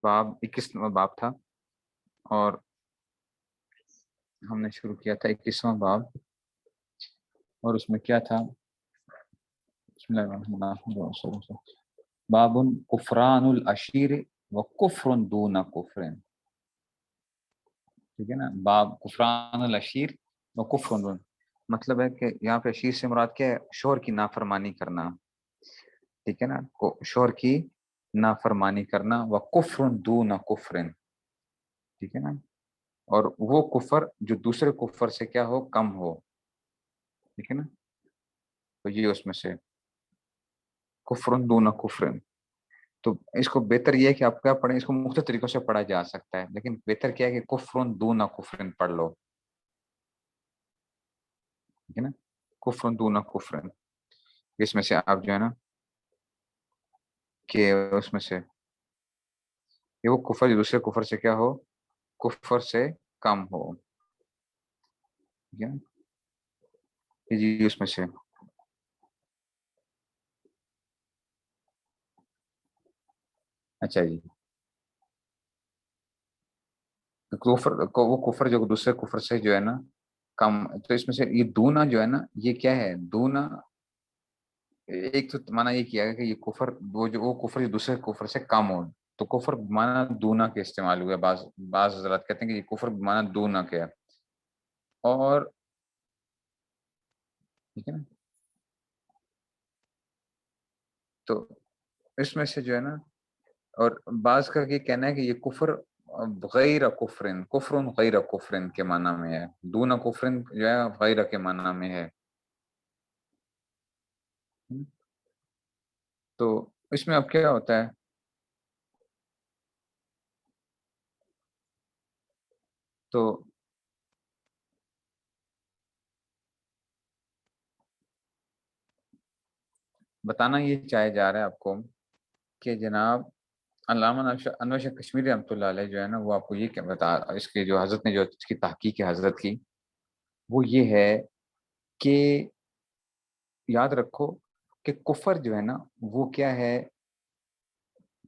باب 21واں باب تھا، اور ہم نے شروع کیا تھا 21واں باب، اور اس میں کیا تھا؟ بسم اللہ الرحمن الرحیم۔ باب کفران العشیر و کفر دون کفر، ٹھیک ہے نا؟ باب کفران العشیر و کفر دون، مطلب ہے کہ یہاں پہ عشیر سے مراد کیا ہے؟ شوہر کی نافرمانی کرنا، ٹھیک ہے نا؟ شوہر کی نافرمانی کرنا، و کفر دون کفر، ٹھیک ہے نا؟ اور وہ کفر جو دوسرے کفر سے کیا ہو؟ کم ہو، ٹھیک ہے نا؟ تو یہ اس میں سے کفر دون کفر، تو اس کو بہتر یہ ہے کہ آپ کیا پڑھیں، اس کو مختلف طریقوں سے پڑھا جا سکتا ہے، لیکن بہتر کیا ہے کہ کفر دون کفر پڑھ لو، ٹھیک ہے نا؟ کفر دون کفر، اس میں سے آپ جو ہے نا کہ اس میں سے کہ وہ کفر جو دوسرے کفر سے کیا ہو؟ کفر سے کم ہو، ٹھیک ہے نا؟ جی اس میں سے اچھا جی، کفر وہ کفر جو دوسرے کفر سے جو ہے نا کم، تو اس میں سے یہ دونا جو ہے نا، یہ کیا ہے دونا؟ ایک تو معنی یہ کیا گیا کہ یہ کفر وہ کفر جو دوسرے کفر سے کم ہو، تو کفر معنی دونا کے استعمال ہوئے، بعض حضرات کہتے ہیں کہ یہ کفر معنی دونا کے ہے، اور ٹھیک ہے نا؟ تو اس میں سے جو ہے نا، اور بعض کا یہ کہنا ہے کہ یہ کفر غیر کفرن، کفرن غیر کفرن کے معنی میں ہے، دونا کفرن جو ہے غیر کے معنی میں ہے، تو اس میں اب کیا ہوتا ہے؟ تو بتانا یہ چاہے جا رہا ہے آپ کو کہ جناب علامہ انور شاہ کشمیری رحمۃ اللہ علیہ جو ہے نا، وہ آپ کو یہ کیا بتا، اس کے جو حضرت نے جو اس کی تحقیق ہے حضرت کی، وہ یہ ہے کہ یاد رکھو کہ کفر جو ہے نا وہ کیا ہے؟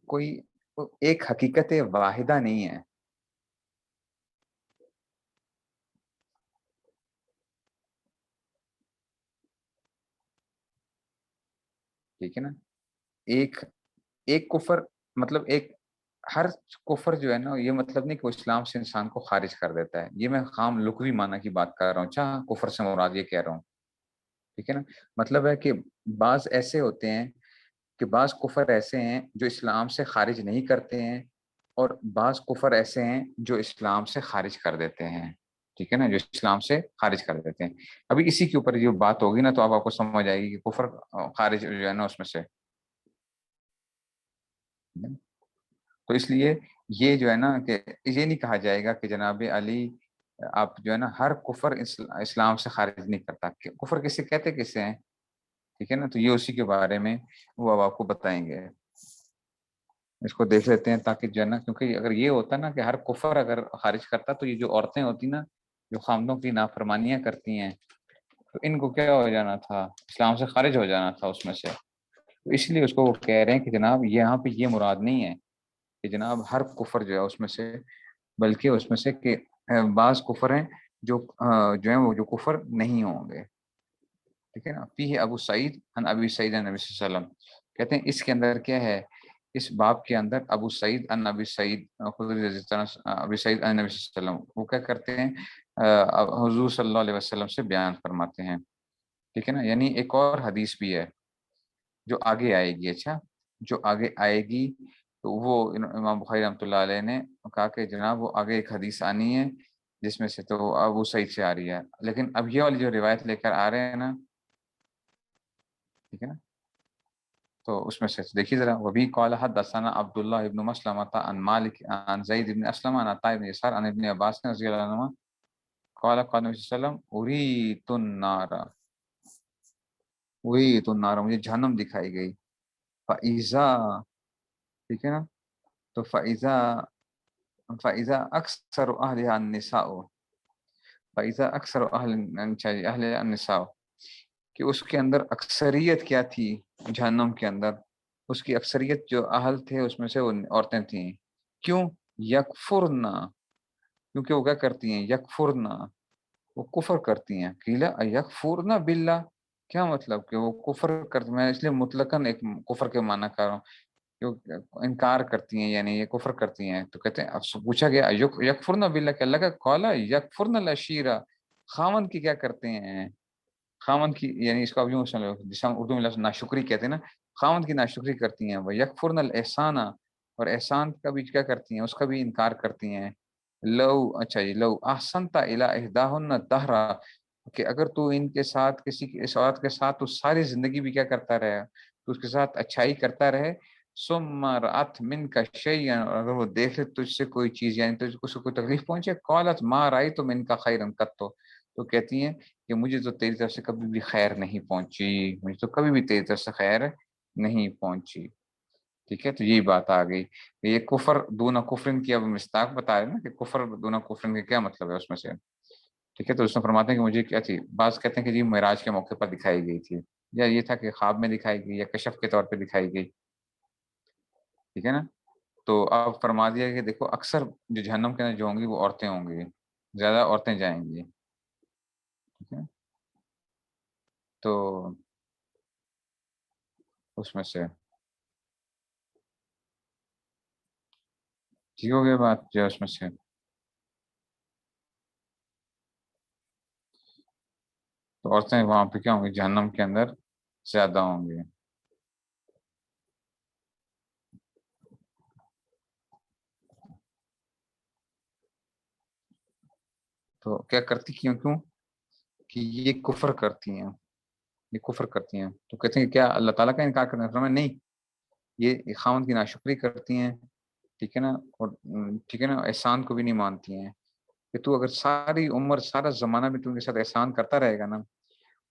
کوئی ایک حقیقت واحدہ نہیں ہے، ٹھیک ہے نا؟ ایک ایک کفر مطلب ایک ہر کفر جو ہے نا، یہ مطلب نہیں کہ وہ اسلام سے انسان کو خارج کر دیتا ہے، یہ میں خام لغوی معنی کی بات کر رہا ہوں، اچھا کفر سے مراد یہ کہہ رہا ہوں، ٹھیک ہے نا؟ مطلب ہے کہ بعض ایسے ہوتے ہیں کہ بعض کفر ایسے ہیں جو اسلام سے خارج نہیں کرتے ہیں، اور بعض کفر ایسے ہیں جو اسلام سے خارج کر دیتے ہیں، ٹھیک ہے نا؟ جو اسلام سے خارج کر دیتے ہیں، ابھی اسی کے اوپر جو بات ہوگی نا تو اب آپ کو سمجھ آئے گی کہ کفر خارج جو ہے نا اس میں سے، تو اس لیے یہ جو ہے نا کہ یہ نہیں کہا جائے گا کہ جناب علی آپ جو ہے نا ہر کفر اسلام سے خارج نہیں کرتا، کفر کسے کہتے کسے ہیں، ٹھیک ہے نا؟ تو یہ اسی کے بارے میں وہ اب آپ کو بتائیں گے، اس کو دیکھ لیتے ہیں تاکہ جو ہے نا، کیونکہ اگر یہ ہوتا نا کہ ہر کفر اگر خارج کرتا تو یہ جو عورتیں ہوتی نا جو خامدوں کی نافرمانیاں کرتی ہیں، تو ان کو کیا ہو جانا تھا؟ اسلام سے خارج ہو جانا تھا اس میں سے، تو اس لیے اس کو وہ کہہ رہے ہیں کہ جناب یہاں پہ یہ مراد نہیں ہے کہ جناب ہر کفر جو ہے اس میں سے، بلکہ اس میں سے کہ بعض کفر ہیں جو ہیں وہ جو کفر نہیں ہوں گے، ٹھیک ہے نا؟ فی ابو سعید ان ابی سعید ان نبی صلی اللہ علیہ وسلم، کہتے ہیں اس کے اندر کیا ہے؟ اس باب کے اندر ابو سعید ان ابی سعید خدری رضی اللہ عنہ، ابی سعید ان نبی صلی اللہ علیہ وسلم وہ کیا کرتے ہیں؟ حضور صلی اللہ علیہ وسلم سے بیان فرماتے ہیں، ٹھیک ہے نا؟ یعنی ایک اور حدیث بھی ہے جو آگے آئے گی، اچھا جو آگے آئے گی تو وہ امام بخاری رحمۃ اللہ علیہ نے کہا کہ جناب وہ آگے ایک حدیث آنی ہے جس میں سے تو ابو سعید سے آ رہی ہے، لیکن اب یہ والی جو روایت لے کر آ رہے ہیں نا، ٹھیک ہے نا؟ تو اس میں سے دیکھیے ذرا، وبی قال حدثنا عبداللہ ابن مسلمہ عن مالک عن زید بن اسلم عن عطاء بن یسار عن ابن عباس رضی اللہ عنہما قال قال نبی صلی اللہ علیہ وسلم اریت النار، اریت النار مجھے جہنم دکھائی گئی، فاذا، ٹھیک ہے نا؟ تو فاذا اکثر اہلها النساء، فاذا اکثر اہل النساء، کہ اس کے اندر اکثریت کیا تھی جہنم کے اندر؟ اس کی اکثریت جو اہل تھے اس میں سے وہ عورتیں تھیں، کیوں؟ یکفرنا، کیونکہ وہ کیا کرتی ہیں؟ یکفرنا، وہ کفر کرتی ہیں. قیلا یکفرنا باللہ، کیا مطلب کہ وہ کفر کرتی؟ میں اس لیے مطلقاً ایک کفر کے معنی کر رہا ہوں، جو انکار کرتی ہیں، یعنی یہ کفر کرتی ہیں. تو کہتے ہیں، اب پوچھا گیا یکفرنا باللہ، کہ اللہ کا قولا یکفرنا العشیرہ، خاوند کی کیا کرتے ہیں؟ خاوند کی، یعنی اس کو اب یوں سمجھو، جسے ہم اردو میں لفظ ناشکری کہتے ہیں نا، خاوند کی ناشکری کرتی ہیں. وہ یکفرن الاحسان، اور احسان کا بھی کیا کرتی ہیں؟ اس کا بھی انکار کرتی ہیں. لو، اچھا جی، لو احسنت الی احداہن الدہر، کہ اگر تو ان کے ساتھ، کسی کی اس عورت کے ساتھ تو ساری زندگی بھی کیا کرتا رہے، تو اس کے ساتھ اچھائی کرتا رہے. ثم رأت منک شیئا، اور اگر وہ دیکھے تجھ سے کوئی چیز، یعنی تجھ کو کوئی تکلیف پہنچے، قالت ما رأیت منک خیرا قط، تو کہتی ہیں کہ مجھے تو تیری طرف سے کبھی بھی خیر نہیں پہنچی، مجھے تو کبھی بھی تیری طرف سے خیر نہیں پہنچی. ٹھیک ہے، تو یہی بات آ گئی. یہ کفر دون کفرن کی اب مستاق بتا رہے ہیں نا، کہ کفر دون کفرن کا کیا مطلب ہے اس میں سے. ٹھیک ہے، تو اس میں فرماتے ہیں کہ مجھے کیا تھی، بعض کہتے ہیں کہ جی معراج کے موقع پر دکھائی گئی تھی، یا یہ تھا کہ خواب میں دکھائی گئی، یا کشف کے طور پہ دکھائی گئی. ٹھیک ہے نا. تو اب فرما دیا کہ دیکھو اکثر جو جہنم کے اندر جو ہوں گی وہ عورتیں ہوں گی، زیادہ عورتیں جائیں گی. ٹھیک ہے، تو اس میں سے ٹھیک ہو گیا بات جو اس میں سے. تو عورتیں وہاں پہ کیا ہوں گی؟ جہنم کے اندر زیادہ ہوں گی. تو کیا کرتی، کیوں کہ یہ کفر کرتی ہیں، یہ کفر کرتی ہیں. تو کہتے ہیں کہ کیا اللہ تعالیٰ کا انکار کرنا؟ فرمایا نہیں، یہ خاوند کی ناشکری کرتی ہیں. ٹھیک ہے نا، اور ٹھیک ہے نا، احسان کو بھی نہیں مانتی ہیں. کہ تو اگر ساری عمر، سارا زمانہ بھی تو ان کے ساتھ احسان کرتا رہے گا نا،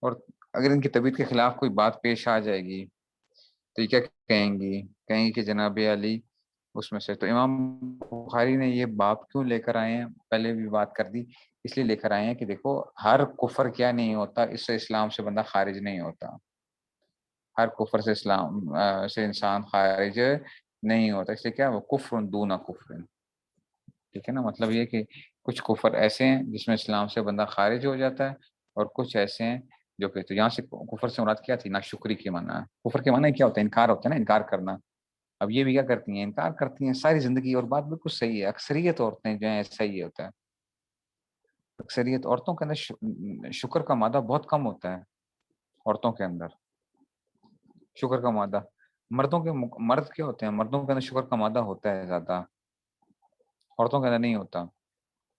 اور اگر ان کی طبیعت کے خلاف کوئی بات پیش آ جائے گی، تو یہ کیا کہیں گی کہ جناب علی اس میں سے. تو امام بخاری نے یہ باب کیوں لے کر آئے ہیں، پہلے بھی بات کر دی، اس لیے لے کر آئے ہیں کہ دیکھو ہر کفر کیا نہیں ہوتا، اس سے اسلام سے بندہ خارج نہیں ہوتا. ہر کفر سے اسلام سے انسان خارج نہیں ہوتا. اس لیے کیا وہ کفر دون کفر. ٹھیک ہے نا، مطلب یہ کہ کچھ کفر ایسے ہیں جس میں اسلام سے بندہ خارج ہو جاتا ہے، اور کچھ ایسے ہیں جو کہ، تو یہاں سے کفر سے مراد کیا تھی؟ ناشکری کے معنی ہے. کفر کے معنی کیا ہوتا ہے؟ انکار ہوتا ہے نا، انکار کرنا. اب یہ بھی کیا کرتی ہیں؟ انکار کرتی ہیں ساری زندگی. اور بات بالکل صحیح ہے، اکثریت عورتیں جو ہیں ایسا ہی ہوتا ہے. اکثریت عورتوں کے اندر شکر کا مادہ بہت کم ہوتا ہے. عورتوں کے اندر شکر کا مادہ، مردوں کے مرد کیا ہوتے ہیں؟ مردوں کے اندر شکر کا مادہ ہوتا ہے زیادہ، عورتوں کے اندر نہیں ہوتا.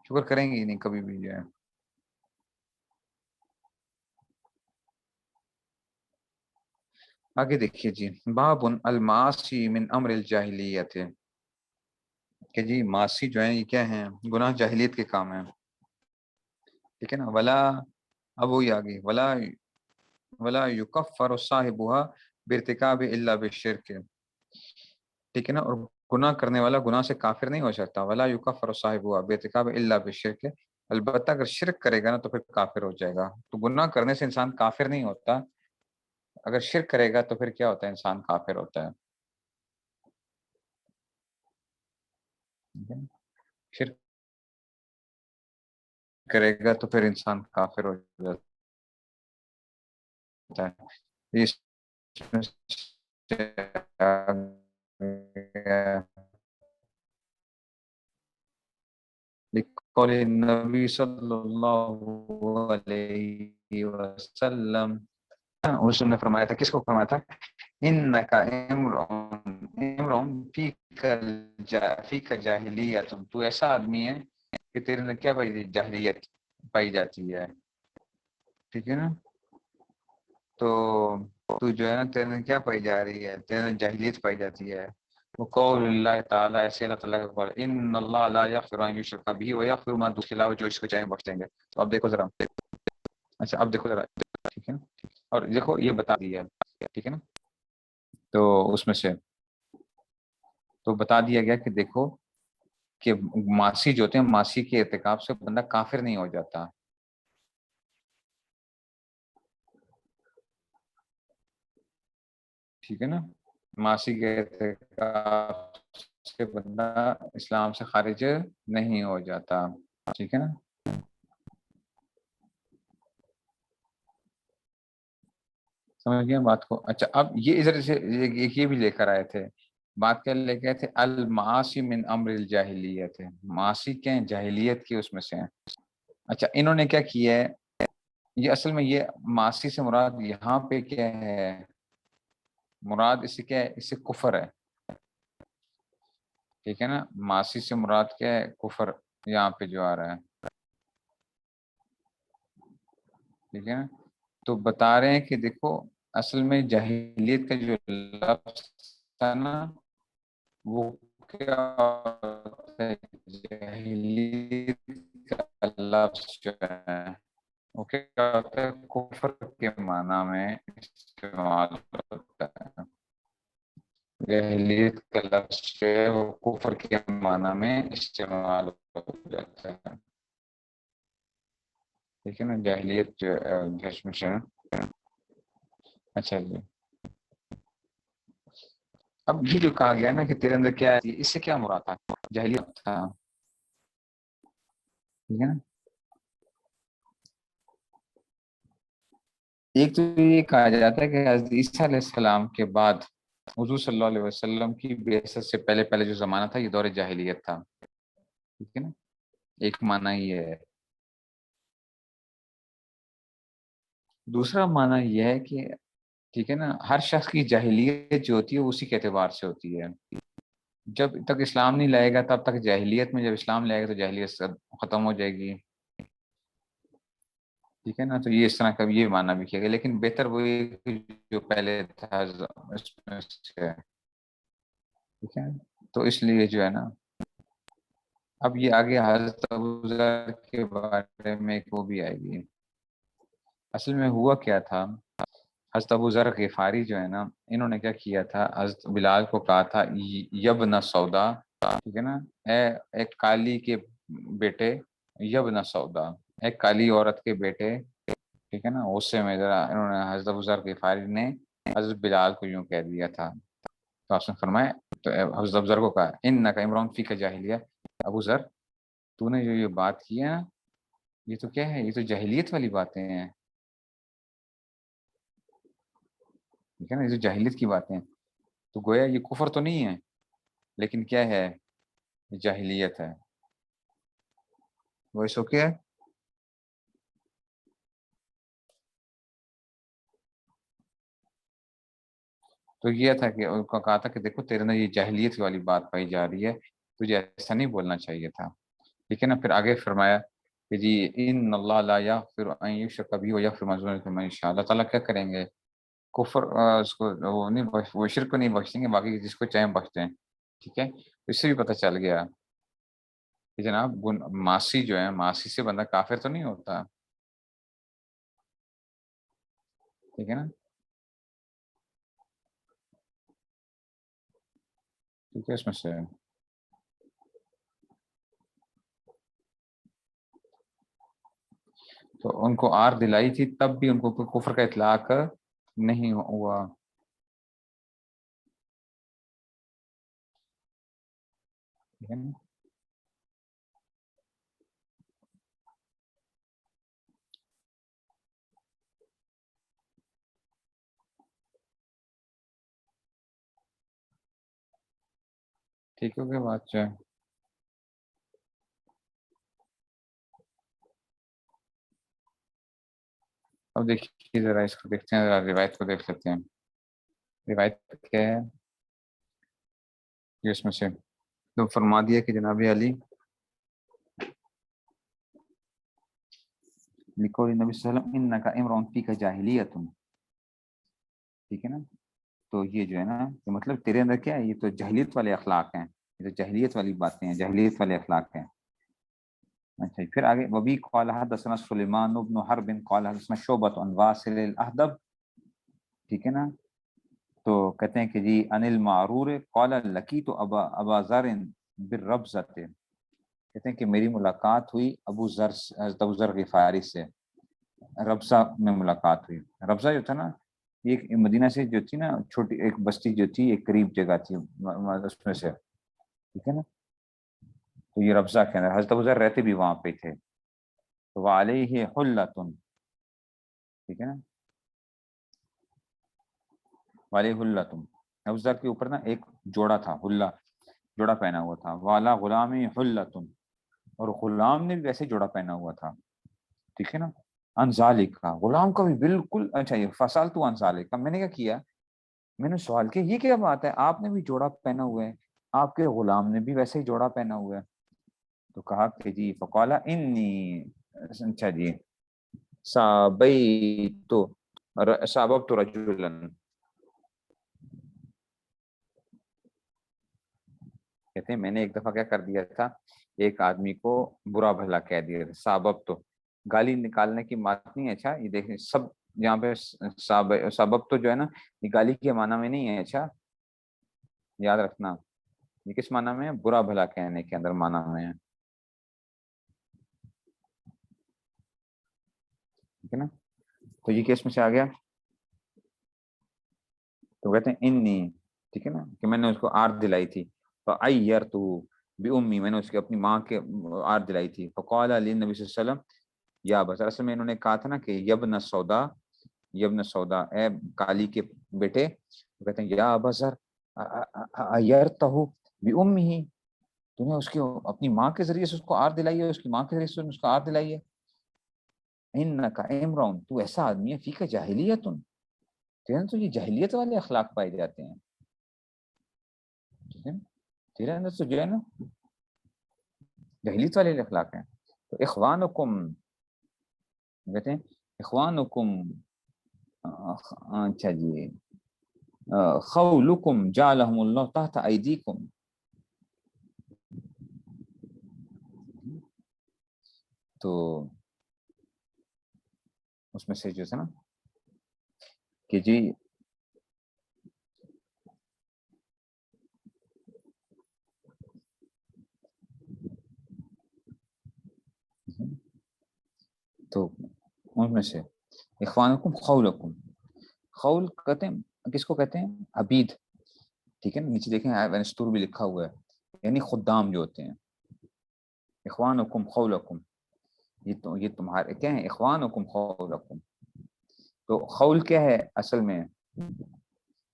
شکر کریں گی نہیں کبھی بھی جو ہے. آگے دیکھیے جی، باب المعاصی من امر الجاہلیت، کہ جی معاصی جو ہیں یہ کیا ہیں؟ گناہ جاہلیت کے کام ہیں. ٹھیک ہے نا. ولا، اب وہی آگے، ولا یکفر صاحبها بارتکاب الا بالشرک. ٹھیک ہے نا، اور گناہ کرنے والا گناہ سے کافر نہیں ہو سکتا. ولا یکفر صاحبها بارتکاب الا بالشرک، البتہ اگر شرک کرے گا نا تو پھر کافر ہو جائے گا. تو گناہ کرنے سے انسان کافر نہیں ہوتا، اگر شرک کرے گا تو پھر کیا ہوتا ہے؟ انسان کافر ہوتا ہے. ٹھیک ہے نا؟ شرک کرے گا تو پھر انسان کافر ہو جاتا ہے. اس میں لقول النبی صلی اللہ علیہ وسلم، اس نے فرمایا تھا، کس کو فرمایا تھا؟ انک امرؤ فیک جاہلیت، تو ایسا آدمی ہے کہ تیرے میں کیا جاہلیت پائی جاتی ہے. ٹھیک ہے نا. تو تو جو ہے نا تیرے میں کیا پائی جا رہی ہے؟ تیرے میں جاہلیت پائی جاتی ہے. وقول اللہ تعالیٰ، ایسے اللہ تعالیٰ کا قول، ان اللہ لا یغفر ان یشرک به ویغفر ما دون ذلک، جو اس کو چاہیں بخش دیں گے. تو اب دیکھو ذرا، اچھا اب دیکھو ذرا. ٹھیک ہے نا، اور دیکھو یہ بتا دیا. ٹھیک ہے نا، تو اس میں سے تو بتا دیا گیا کہ دیکھو کہ معاصی جو ہوتے ہیں، معاصی کے ارتکاب سے بندہ کافر نہیں ہو جاتا. ٹھیک ہے نا، معاصی کے ارتکاب سے بندہ اسلام سے خارج نہیں ہو جاتا. ٹھیک ہے نا. سمجھ گئے بات کو. اچھا اب یہ ادھر سے یہ بھی لے کر آئے تھے. بات کیا لے کے تھے؟ المعاصی من امر الجاہلیت ہے. معاصی کیا ہیں؟ جاہلیت کی اس میں سے ہیں. اچھا انہوں نے کیا کیا ہے؟ یہ اصل میں یہ معاصی سے مراد یہاں پہ کیا ہے؟ مراد اس سے کیا ہے؟ اس سے کفر ہے. ٹھیک ہے نا. معاصی سے مراد کیا ہے؟ کفر یہاں پہ جو آ رہا ہے. ٹھیک ہے نا. تو بتا رہے ہیں کہ دیکھو اصل میں جاہلیت کا جو لفظ تھا نا وہ کیا ہوتا ہے؟ جاہلیت کا لفظ جو ہے وہ کیا ہوتا ہے؟ کفر کے معنی میں استعمال ہوتا ہے. جاہلیت کا لفظ جو ہے وہ کفر کے معنی میں استعمال ہو جاتا ہے. ٹھیک ہے نا. جاہلیت جو ہے. اچھا جی. اب یہ جو کہا گیا نا کہ تیرے اندر کیا ہے، اس سے کیا مراد تھا؟ جاہلیت تھا. ٹھیک ہے نا. ایک تو یہ کہا جاتا ہے کہ حضرت عیسیٰ علیہ السلام کے بعد حضور صلی اللہ علیہ وسلم کی بعثت سے پہلے جو زمانہ تھا یہ دور جاہلیت تھا. ٹھیک ہے نا. ایک معنی یہ ہے. دوسرا معنی یہ ہے کہ ٹھیک ہے نا ہر شخص کی جاہلیت جو ہوتی ہے اسی کے اعتبار سے ہوتی ہے. جب تک اسلام نہیں لائے گا تب تک جاہلیت میں، جب اسلام لائے گا تو جاہلیت ختم ہو جائے گی. ٹھیک ہے نا. تو یہ اس طرح کا یہ معنی بھی کیا گیا، لیکن بہتر وہی جو پہلے تھا اس میں سے. ٹھیک ہے. تو اس لیے جو ہے نا اب یہ آگے حضرت ابوذر کے بارے میں ایک وہ بھی آئے گی. اصل میں ہوا کیا تھا؟ حضرت ابوذر غفاری جو ہے نا انہوں نے کیا کیا تھا؟ حضرت بلال کو کہا تھا یبن سودا. ٹھیک ہے نا. ایک کالی کے بیٹے، یبن سودا ایک کالی عورت کے بیٹے. ٹھیک ہے نا. غصے میں ذرا انہوں نے حضرت ابوذر غفاری نے حضرت بلال کو یوں کہہ دیا تھا. تو آپ نے فرمایا، تو حضرت ابوذر کو کہا انک عمران فی کا جاہلیہ. ابوذر تو نے جو یہ بات کی ہے نا یہ تو کیا ہے؟ یہ تو جاہلیت والی باتیں ہیں. ٹھیک ہے نا. یہ تو جاہلیت کی باتیں ہیں. تو گویا یہ کفر تو نہیں ہے لیکن کیا ہے؟ جاہلیت ہے. وہ سو کیا ہے؟ تو یہ تھا کہ ان کو کہا تھا کہ دیکھو تیرے نے یہ جاہلیت والی بات پائی جا رہی ہے، تجھے ایسا نہیں بولنا چاہیے تھا. ٹھیک ہے نا. پھر آگے فرمایا کہ جی ان اللہ لا یغفر ان یشرک بہ ویغفر ما دون ذلک لمن یشاء. اللہ تعالیٰ کیا کریں گے؟ کفر اس کو وہ نہیں وہ شرک کو نہیں بخشیں گے، باقی جس کو چاہیں بخشتے ہیں. ٹھیک ہے. اس سے بھی پتہ چل گیا کہ جناب معاصی جو ہے معاصی سے بندہ کافر تو نہیں ہوتا. ٹھیک ہے نا. ٹھیک ہے. اس میں سے تو ان کو آر دلائی تھی تب بھی ان کو کفر کا اطلاق نہیں ہوا. ٹھیک ہے نا. ٹھیک ہو گیا بات جو ہے. اب دیکھیے ذرا اس کو دیکھتے ہیں، ذرا روایت کو دیکھ لیتے ہیں. روایت کیا ہے یہ اس میں سے تو فرما دیا کہ جناب علی لقول نبی صلی اللہ علیہ وسلم انک امرؤ فیک جاہلیت. ٹھیک ہے نا. تو یہ جو ہے نا کہ مطلب تیرے اندر کیا ہے؟ یہ تو جاہلیت والے اخلاق ہیں، یہ تو جاہلیت والی باتیں ہیں، جاہلیت والے اخلاق ہیں. اچھا پھر آگے وبی قال حدثنا سلیمان بن حرب قال حدثنا شعبۃ عن واصل الاحدب. ٹھیک ہے نا. تو کہتے ہیں کہ جی ان المعرور قال لقیت ابا ذر بالربزہ. کہتے ہیں کہ میری ملاقات ہوئی ابو ذر حضرت ابو ذر غفاری سے، ربضہ میں ملاقات ہوئی. ربضہ جو تھا نا یہ ایک مدینہ سے جو تھی نا چھوٹی ایک بستی جو تھی، ایک قریب جگہ تھی اس میں سے. ٹھیک ہے نا. تو یہ ربضہ کے اندر حضرت ابو ذر رہتے بھی وہاں پہ تھے. تو وعلیہ حلۃ، ٹھیک ہے نا، وعلیہ حلۃ، ابو ذر کے اوپر نا ایک جوڑا تھا، حلہ جوڑا پہنا ہوا تھا. والا غلام حلۃ، اور غلام نے بھی ویسے جوڑا پہنا ہوا تھا. ٹھیک ہے نا. انزالک کا غلام کا بھی بالکل. اچھا یہ فصال تو انزالک کا، میں نے کیا کیا، میں نے سوال کیا یہ کیا بات ہے، آپ نے بھی جوڑا پہنا ہوا ہے، آپ کے غلام نے بھی ویسے ہی جوڑا پہنا ہوا ہے. تو کہا کہ جی فقالا انی، اچھا جی، سابیت ساببت رجلا، کہتے ہیں میں نے ایک دفعہ کیا کر دیا تھا، ایک آدمی کو برا بھلا کہہ دیا تھا. سابب تو گالی نکالنے کی بات نہیں ہے. اچھا یہ دیکھیں سب یہاں پہ سبب تو جو ہے نا یہ گالی کے معنی میں نہیں ہے. اچھا یاد رکھنا یہ کس معنی میں ہے، برا بھلا کہنے کے اندر معنی میں ہے. ٹھیک ہے نا. تو یہ کس میں سے آ گیا، تو کہتے ہیں انی، ٹھیک ہے نا، کہ میں نے اس کو آرت دلائی تھی. فعیرتہ بأمی، میں نے اس کی اپنی ماں کے آرت دلائی تھی. فقال علی نبی صلی اللہ علیہ وسلم یا بس، اصل میں انہوں نے کہا تھا نا کہ یبن سودا، یبن سودا، اے کالی کے بیٹے. وہ کہتے ہیں یا بزر ایرتہ بأمہ، تو نے اس کی اپنی ماں کے ذریعے سے اس کو آرت دلائی ہے، اس کی ماں کے ذریعے سے اس کو آرت دلائی ہے. انک امرؤ، تو ایسا آدمی ہے، فیک جاہلیت، تو یہ جاہلیت والے اخلاق پائے جاتے ہیں. ٹھیک ہے نا، تیرے اندر تو جو ہے نا جاہلیت والے اخلاق ہیں. تو اخوانکم، کہتے ہیں اخوانکم، اچھا جی، خولکم جعلہم اللہ تحت ایدیکم. تو اس میں سے جو ہے نا کہ جی تو ان میں سے اخوانکم خولکم، خول کہتے ہیں کس کو کہتے ہیں، عبید. ٹھیک ہے نا، نیچے دیکھیں وینسٹور بھی لکھا ہوا ہے، یعنی خدام جو ہوتے ہیں. اخوانکم خولکم، یہ تمہارے کیا ہیں، اخوانکم خولکم. تو خول کیا ہے اصل میں،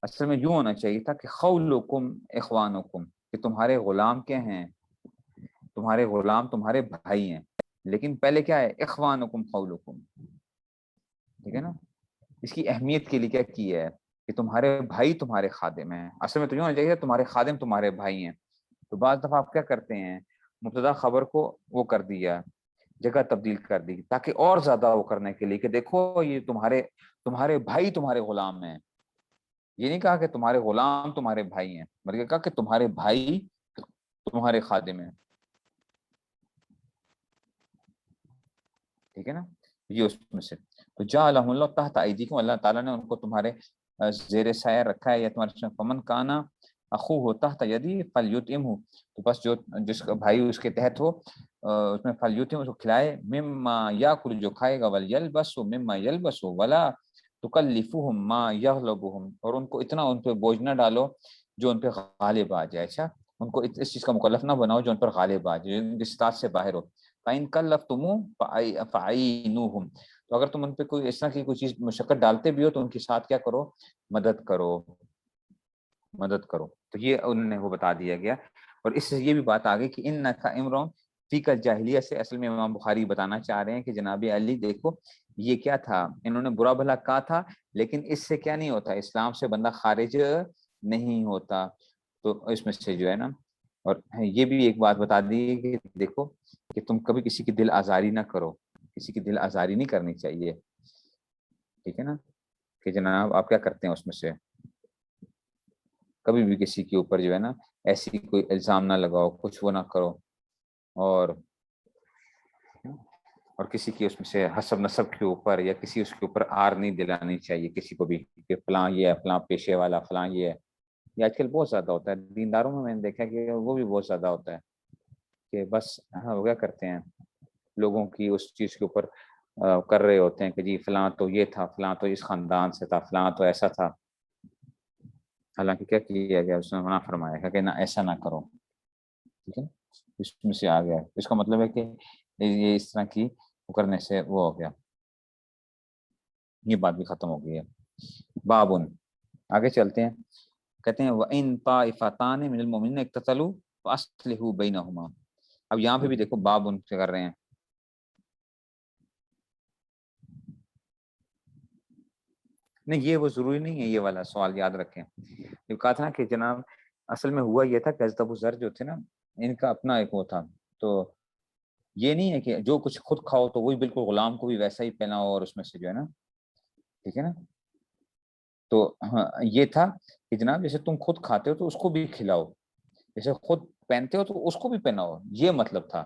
اصل میں یوں ہونا چاہیے تھا کہ خولکم اخوانکم، کہ تمہارے غلام کیا ہیں، تمہارے غلام تمہارے بھائی ہیں. لیکن پہلے کیا ہے، اخوانکم خولکم. ٹھیک ہے نا. اس کی اہمیت کے لیے کیا کی ہے کہ تمہارے بھائی تمہارے خادم ہیں. اصل میں تو یوں ہونا چاہیے تمہارے خادم تمہارے بھائی ہیں. تو بعض دفعہ آپ کیا کرتے ہیں، مبتدا خبر کو وہ کر دیا، جگہ تبدیل کر دی تاکہ اور زیادہ وہ کرنے کے لیے کہ دیکھو یہ تمہارے بھائی تمہارے غلام ہیں. یہ نہیں کہا کہ تمہارے غلام تمہارے بھائی ہیں، بلکہ کہا کہ تمہارے بھائی تمہارے خادم ہیں. ٹھیک ہے نا. یہ اس میں سے تو جعلہم اللہ تحت ایدیکم، اللہ تعالیٰ نے ان کو تمہارے زیر سایہ رکھا ہے، یا تمہارے فمن کانا اخوہ تحت یدی فلیطعمہ، تو بس جو جس کا بھائی اس کے تحت ہو اس میں فلیطعمہ، اس کو کھلائے، مما یاکل جو کھائے گا، ولیلبس مما یلبس ولا تکلفہم ما یغلبہم، اور ان کو اتنا ان پہ بوجھ نہ ڈالو جو ان پہ غالب آ جائے. اچھا ان کو اس چیز کا مکلف نہ بناؤ جو ان پر غالب آ جائے، جن کی استطاعت سے باہر ہو. فَإِن كَلَّفْتُمُوهُمْ فَعِينُوهُمْ، تو اگر تم ان پہ کوئی اس طرح کی کوئی چیز مشقت ڈالتے بھی ہو تو ان کے ساتھ کیا کرو، مدد کرو، مدد کرو. تو یہ انہوں نے وہ بتا دیا گیا. اور اس سے یہ بھی بات آ گئی کہ انک امرؤ فیک الجاہلیہ سے اصل میں امام بخاری بتانا چاہ رہے ہیں کہ جناب علی دیکھو یہ کیا تھا، انہوں نے برا بھلا کہا تھا لیکن اس سے کیا نہیں ہوتا، اسلام سے بندہ خارج نہیں ہوتا. تو اس میں سے جو ہے نا، اور یہ بھی ایک بات بتا دی کہ دیکھو کہ تم کبھی کسی کی دل آزاری نہ کرو، کسی کی دل آزاری نہیں کرنی چاہیے. ٹھیک ہے نا، کہ جناب آپ کیا کرتے ہیں اس میں سے کبھی بھی کسی کے اوپر جو ہے نا ایسی کوئی الزام نہ لگاؤ، کچھ وہ نہ کرو، اور کسی کی اس میں سے حسب نسب کے اوپر یا کسی اس کے اوپر آر نہیں دلانی چاہیے کسی کو بھی کہ فلاں یہ ہے، فلاں پیشے والا، فلاں یہ ہے. یہ آج کل بہت زیادہ ہوتا ہے دینداروں میں نے دیکھا کہ وہ بھی بہت زیادہ ہوتا ہے کہ بس ہاں وہ کیا کرتے ہیں لوگوں کی اس چیز کے اوپر کر رہے ہوتے ہیں کہ جی فلاں تو یہ تھا، فلاں تو اس خاندان سے تھا، فلاں تو ایسا تھا. حالانکہ کیا کیا گیا، اس نے منع فرمایا کہ نہ ایسا نہ کرو. ٹھیک ہے، اس میں سے آ گیا، اس کا مطلب ہے کہ یہ اس طرح کی کرنے سے وہ ہو گیا، یہ بات بھی ختم ہو گئی ہے۔ بابن، آگے چلتے ہیں، کہتے ہیں وَإِن طَائِفَتَانِ مِنَ الْمُؤْمِنِينَ اقْتَتَلُوا فَأَصْلِحُوا بَيْنَهُمَا۔ اب یہاں پہ بھی دیکھو بابن کیا کر رہے ہیں، نہیں یہ وہ ضروری نہیں ہے، یہ والا سوال یاد رکھیں، جو کہا تھا نا کہ جناب اصل میں ہوا یہ تھا کہ حضرت ابو ذر جو تھے نا، ان کا اپنا ایک وہ تھا، تو یہ نہیں ہے کہ جو کچھ خود کھاؤ تو وہی بالکل غلام کو بھی ویسا ہی پہناؤ اور اس میں سے جو ہے نا، ٹھیک ہے نا، تو ہاں یہ تھا کہ جناب جیسے تم خود کھاتے ہو تو اس کو بھی کھلاؤ، جیسے خود پہنتے ہو تو اس کو بھی پہناؤ، یہ مطلب تھا،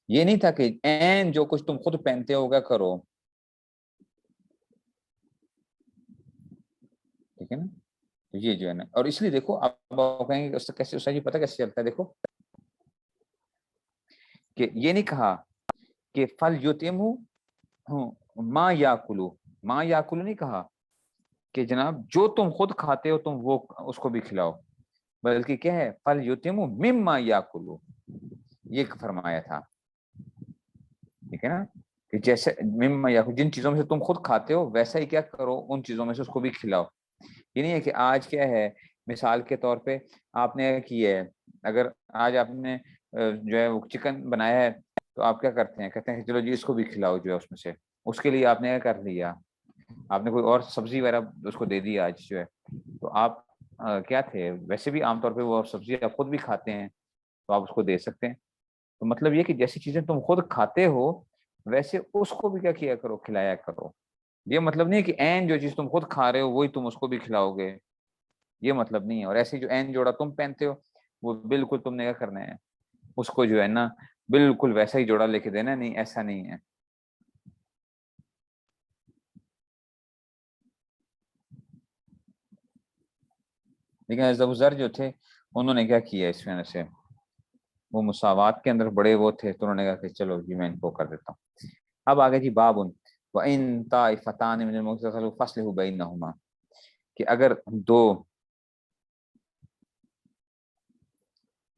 یہ نہیں تھا کہ این جو کچھ تم خود پہنتے ہو گیا کرو، ٹھیک ہے نا، تو یہ جو ہے نا، اور اس لیے دیکھو اب آپ کہیں گے اس سے کیسے، اس سے پتہ کیسے چلتا ہے، دیکھو کہ یہ نہیں کہا کہ فل یتیمو ما یاکلو، ما یاکلو نہیں کہا کہ جناب جو تم خود کھاتے ہو تم وہ اس کو بھی کھلاؤ، بلکہ کیا ہے فل یتیمو مما یاکلو، یہ فرمایا تھا، ٹھیک ہے نا، کہ جیسے مما یاکلو جن چیزوں میں سے تم خود کھاتے ہو ویسا ہی کیا کرو ان چیزوں میں سے اس کو بھی کھلاؤ، یہ نہیں ہے کہ آج کیا ہے مثال کے طور پہ آپ نے کی ہے، اگر آج آپ نے جو ہے وہ چکن بنایا ہے تو آپ کیا کرتے ہیں، کہتے ہیں کہ چلو جی اس کو بھی کھلاؤ جو ہے اس میں سے، اس کے لیے آپ نے کیا کر لیا، آپ نے کوئی اور سبزی وغیرہ اس کو دے دی آج جو ہے، تو آپ کیا تھے ویسے بھی عام طور پہ وہ سبزی آپ خود بھی کھاتے ہیں تو آپ اس کو دے سکتے ہیں، تو مطلب یہ کہ جیسی چیزیں تم خود کھاتے ہو ویسے اس کو بھی کیا کیا کرو، کھلایا کرو، یہ مطلب نہیں کہ این جو چیز تم خود کھا رہے ہو وہی تم اس کو بھی کھلاؤ گے، یہ مطلب نہیں ہے، اور ایسے جو این جوڑا تم پہنتے ہو وہ بالکل تم نے کیا کرنا ہے اس کو جو ہے نا بالکل ویسا ہی جوڑا لے کے دینا، نہیں ایسا نہیں ہے، لیکن حضرت ابو ذر جو تھے انہوں نے کیا کیا اس میں سے، وہ مساوات کے اندر بڑے وہ تھے تو انہوں نے کہا کہ چلو جی میں ان کو کر دیتا ہوں۔ اب آگے جی بابن وَإِن طَائِفَتَانِ مِنَ الْمُؤْمِنِينَ اقْتَتَلُوا فَأَصْلِحُوا بَيْنَهُمَا، کہ اگر دو،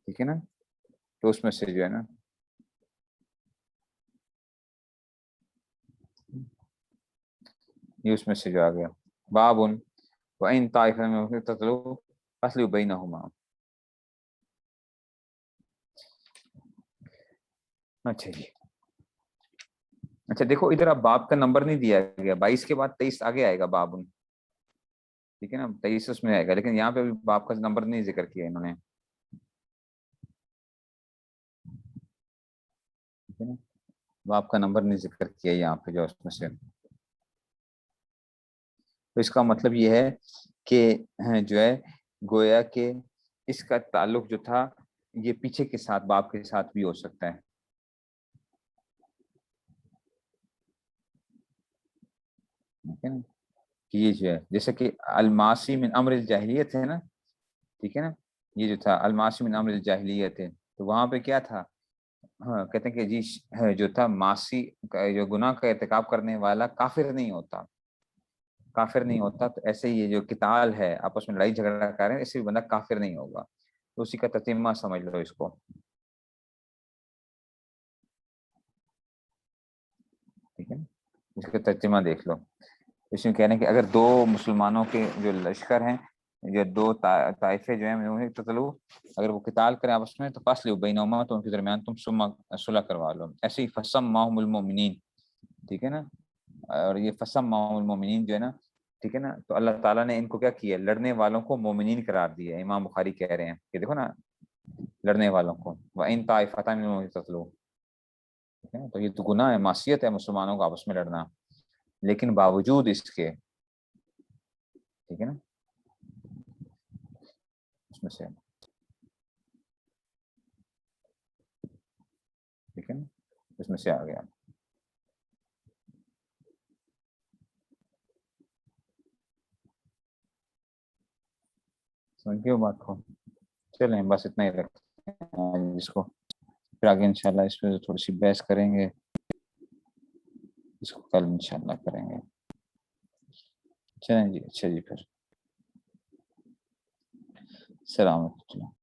ٹھیک ہے نا، تو اس میں سے جو ہے نا یہ اس میں سے جو آ گیا بابن وَإِن طَائِفَتَانِ مِنَ الْمُؤْمِنِينَ اقْتَتَلُوا فَأَصْلِحُوا بَيْنَهُمَا۔ اچھا جی، اچھا دیکھو ادھر اب باب کا نمبر نہیں دیا گیا، 22 کے بعد 23 آگے آئے گا بابن، ٹھیک ہے نا، 23 اس میں آئے گا، لیکن یہاں پہ باب کا نمبر نہیں ذکر کیا انہوں نے، ٹھیک ہے نا، باب کا نمبر نہیں ذکر کیا یہاں پہ جو اس میں سے، تو اس کا مطلب یہ ہے کہ جو ہے گویا کہ اس کا تعلق جو تھا یہ پیچھے کے ساتھ باب کے ساتھ بھی ہو سکتا ہے، ٹھیک ہے نا، کہ یہ جو ہے جیسے کہ الماسی من امر الجاہلیت ہے نا، ٹھیک ہے نا، یہ جو تھا الماسی من امر الجاہلیت ہے، تو وہاں پہ کیا تھا، ہاں کہتے ہیں کہ جی جو تھا معاصی جو گناہ کا ارتکاب کرنے والا کافر نہیں ہوتا، کافر نہیں ہوتا، تو ایسے ہی یہ جو قتال ہے آپس میں لڑائی جھگڑا کر رہے ہیں اسے بھی بندہ کافر نہیں ہوگا، تو اسی کا تتمہ سمجھ لو اس کو، ٹھیک ہے نا، اس کا ترجمہ دیکھ لو، اس میں کہہ رہے ہیں کہ اگر دو مسلمانوں کے جو لشکر ہیں یا دو طائفے جو ہیں تطلو، اگر وہ قتال کریں آپس میں تو فاصلہ بینہما، تو ان کے درمیان تم صلح کروا لو، ایسے ہی فسم ماہم المؤمنین، ٹھیک ہے نا، اور یہ فسم ماہم المؤمنین جو ہے نا، ٹھیک ہے نا، تو اللہ تعالیٰ نے ان کو کیا کیا، لڑنے والوں کو مومنین قرار دیا ہے، امام بخاری کہہ رہے ہیں کہ دیکھو نا لڑنے والوں کو وَإِن طَائِفَتَانِ مِنَ الْمُؤْمِنِينَ اقْتَتَلُوا، ٹھیک ہے نا، تو یہ تو گناہ ہے، معصیت ہے مسلمانوں کو آپس میں لڑنا، لیکن باوجود اس کے، ٹھیک ہے نا، اس میں سے، ٹھیک ہے نا، اس میں سے آ گیا، سمجھ گئے بات کو، چلیں بس اتنا ہی رکھتے ہیں اس کو، پھر آگے انشاءاللہ اس پہ تھوڑی سی بحث کریں گے، اس کو کل انشاءاللہ کریں گے، چلیں جی، اچھا جی، پھر السلام علیکم۔